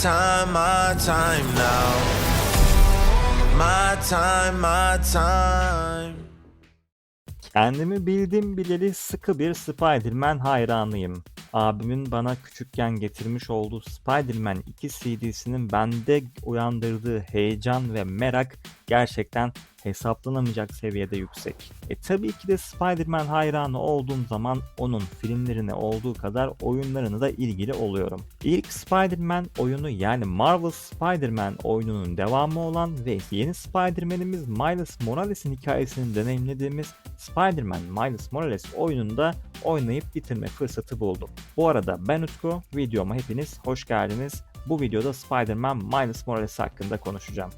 my time now. My time. Kendimi bildim bileli sıkı bir Spider-Man hayranıyım. Abimin bana küçükken getirmiş olduğu Spider-Man 2 CD'sinin bende uyandırdığı heyecan ve merak gerçekten hesaplanamayacak seviyede yüksek. Tabii ki de Spider-Man hayranı olduğum zaman onun filmlerine olduğu kadar oyunlarına da ilgili oluyorum. İlk Spider-Man oyunu yani Marvel Spider-Man oyununun devamı olan ve yeni Spider-Man'imiz Miles Morales'in hikayesini deneyimlediğimiz Spider-Man Miles Morales oyununda oynayıp bitirme fırsatı buldum. Bu arada ben Utku, videoma hepiniz hoş geldiniz. Bu videoda Spider-Man Miles Morales hakkında konuşacağım.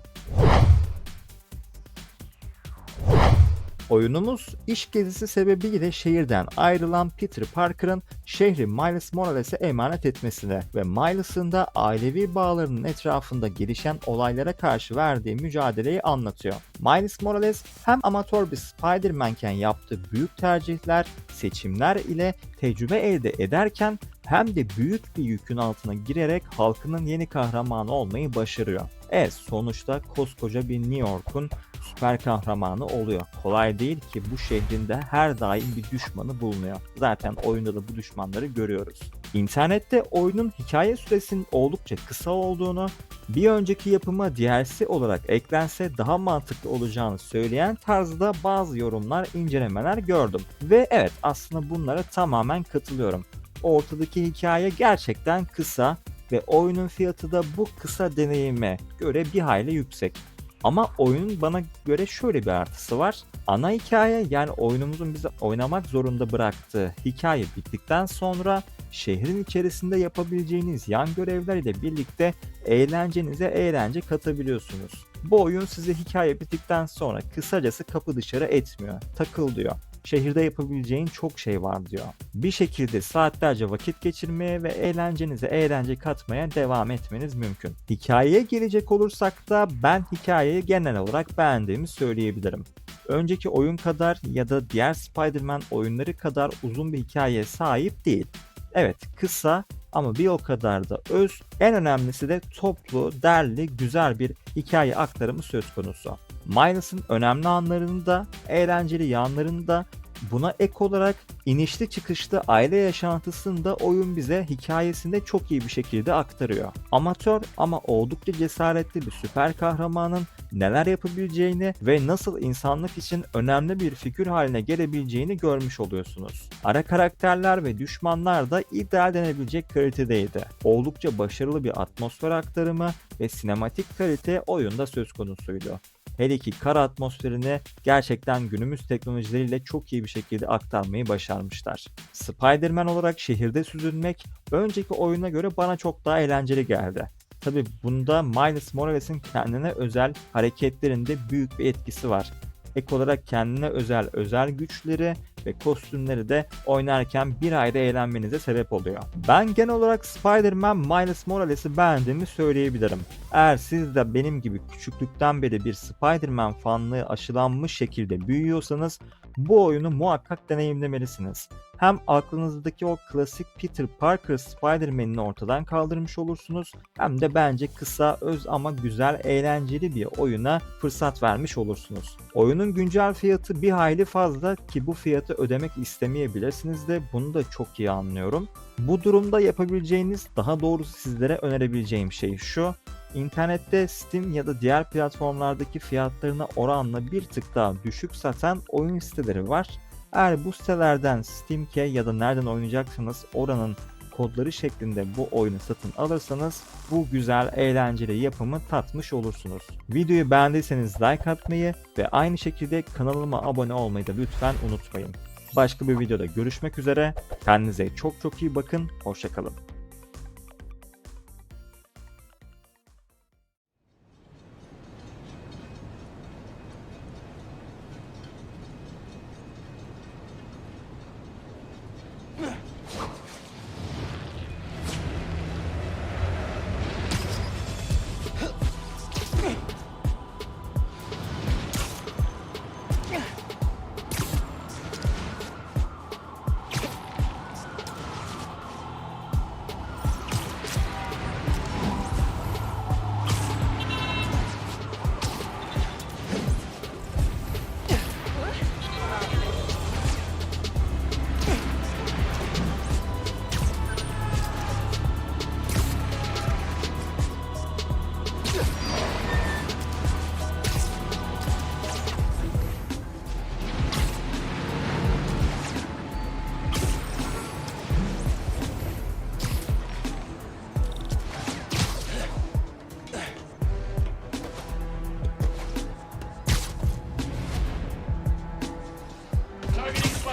Oyunumuz iş gezisi sebebiyle şehirden ayrılan Peter Parker'ın şehri Miles Morales'e emanet etmesine ve Miles'ın da ailevi bağlarının etrafında gelişen olaylara karşı verdiği mücadeleyi anlatıyor. Miles Morales hem amatör bir Spider-Man'ken yaptığı büyük tercihler, seçimler ile tecrübe elde ederken hem de büyük bir yükün altına girerek halkının yeni kahramanı olmayı başarıyor. Sonuçta koskoca bir New York'un süper kahramanı oluyor. Kolay değil ki bu şehrinde her daim bir düşmanı bulunuyor. Zaten oyunda da bu düşmanları görüyoruz. İnternette oyunun hikaye süresinin oldukça kısa olduğunu, bir önceki yapıma DLC olarak eklense daha mantıklı olacağını söyleyen tarzda bazı yorumlar, incelemeler gördüm. Ve evet, aslında bunlara tamamen katılıyorum. Ortadaki hikaye gerçekten kısa ve oyunun fiyatı da bu kısa deneyime göre bir hayli yüksek. Ama oyunun bana göre şöyle bir artısı var. Ana hikaye yani oyunumuzun bizi oynamak zorunda bıraktığı hikaye bittikten sonra şehrin içerisinde yapabileceğiniz yan görevler ile birlikte eğlencenize eğlence katabiliyorsunuz. Bu oyun sizi hikaye bittikten sonra kısacası kapı dışarı etmiyor. Takıl diyor. Şehirde yapabileceğin çok şey var diyor. Bir şekilde saatlerce vakit geçirmeye ve eğlencenize eğlence katmaya devam etmeniz mümkün. Hikayeye gelecek olursak da ben hikayeyi genel olarak beğendiğimi söyleyebilirim. Önceki oyun kadar ya da diğer Spider-Man oyunları kadar uzun bir hikayeye sahip değil. Evet, kısa ama bir o kadar da öz, en önemlisi de toplu, derli, güzel bir hikaye aktarımı söz konusu. Miles'ın önemli anlarını da, eğlenceli yanlarını da, buna ek olarak inişli çıkışlı aile yaşantısını da oyun bize hikayesinde çok iyi bir şekilde aktarıyor. Amatör ama oldukça cesaretli bir süper kahramanın neler yapabileceğini ve nasıl insanlık için önemli bir figür haline gelebileceğini görmüş oluyorsunuz. Ara karakterler ve düşmanlar da ideal denebilecek kalitedeydi. Oldukça başarılı bir atmosfer aktarımı ve sinematik kalite oyunda söz konusuydu. Hele ki kara atmosferini gerçekten günümüz teknolojileriyle çok iyi bir şekilde aktarmayı başarmışlar. Spider-Man olarak şehirde süzülmek önceki oyuna göre bana çok daha eğlenceli geldi. Tabi bunda Miles Morales'in kendine özel hareketlerinde büyük bir etkisi var. Ek olarak kendine özel güçleri ve kostümleri de oynarken bir ayrı eğlenmenize sebep oluyor. Ben genel olarak Spider-Man Miles Morales'i beğendiğimi söyleyebilirim. Eğer siz de benim gibi küçüklükten beri bir Spider-Man fanlığı aşılanmış şekilde büyüyorsanız bu oyunu muhakkak deneyimlemelisiniz. Hem aklınızdaki o klasik Peter Parker Spider-Man'ini ortadan kaldırmış olursunuz hem de bence kısa, öz ama güzel, eğlenceli bir oyuna fırsat vermiş olursunuz. Oyunun güncel fiyatı bir hayli fazla ki bu fiyatı ödemek istemeyebilirsiniz de bunu da çok iyi anlıyorum. Bu durumda yapabileceğiniz, daha doğrusu sizlere önerebileceğim şey şu: İnternette Steam ya da diğer platformlardaki fiyatlarına oranla bir tık daha düşük satan oyun siteleri var. Eğer bu sitelerden Steam'ke ya da nereden oynayacaksanız oranın kodları şeklinde bu oyunu satın alırsanız bu güzel eğlenceli yapımı tatmış olursunuz. Videoyu beğendiyseniz like atmayı ve aynı şekilde kanalıma abone olmayı da lütfen unutmayın. Başka bir videoda görüşmek üzere. Kendinize çok iyi bakın. Hoşça kalın.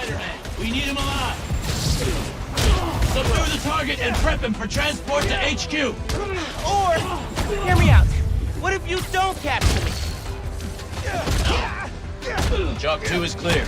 Spider-Man. We need him alive. Subdue the target and prep him for transport to HQ. Or, hear me out. What if you don't capture me? Chalk 2 is clear.